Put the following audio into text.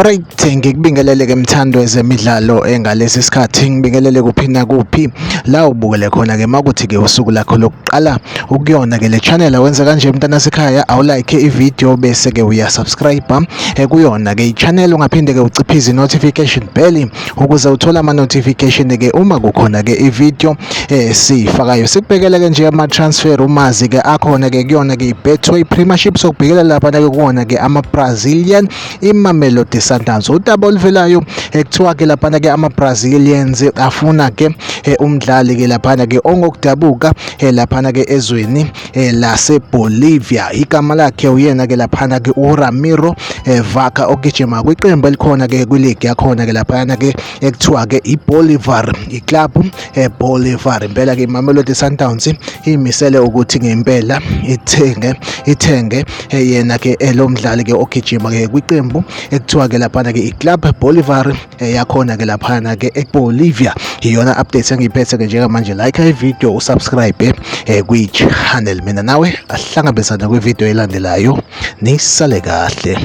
Alright, ngikubingelele ke mthando ezemidlalo ngalesi sikhathi ngibingelele kuphi nakuphi la ubukele khona ke makuthi ke usuku lakho lokuqala ukuyona ke le channel awenza kanje mntana sekhaya awulike ivideo bese ke uyasubscribe kuyona ke i-channel ungaphinde ke uciphize notification bell ukuze uthola ama notification ke uma kukhona ke ivideo sifakayo. Sikubhekele ke nje ama transfer umazi ke akhona ke kuyona ke i-Betway Premiership sokubhekela lapha ke kuona ke ama Brazilian iMamelodi Sundowns udaba oluvelayo ekuthiwa ke lapha ke ama Brazilians afuna ke umdlali ke lapha ke ongokudabuka lapha ke ezweni lase Bolivia. Igama lakhe uyena ke lapha ke uRamiro Vaca ogijima kwiqembu elikhona ke kwileague yakhona ke lapha ke ekuthiwa ke iBolivar iclub Bolivar. Impela ke iMamelodi Sundowns imisele ukuthi ngempela ithenge yena ke lo mdlali ke ogijima ke kwiqembu ekuthiwa ke lapha ke iClub Bolivar yakhona ke lapha ke eBolivia. Iyona update engiyiphethe ke njengamanje. Like ivideo, usubscribe kwi-channel. Mina nawe asihlangabezana kwivideo elandelayo. Nisale kahle.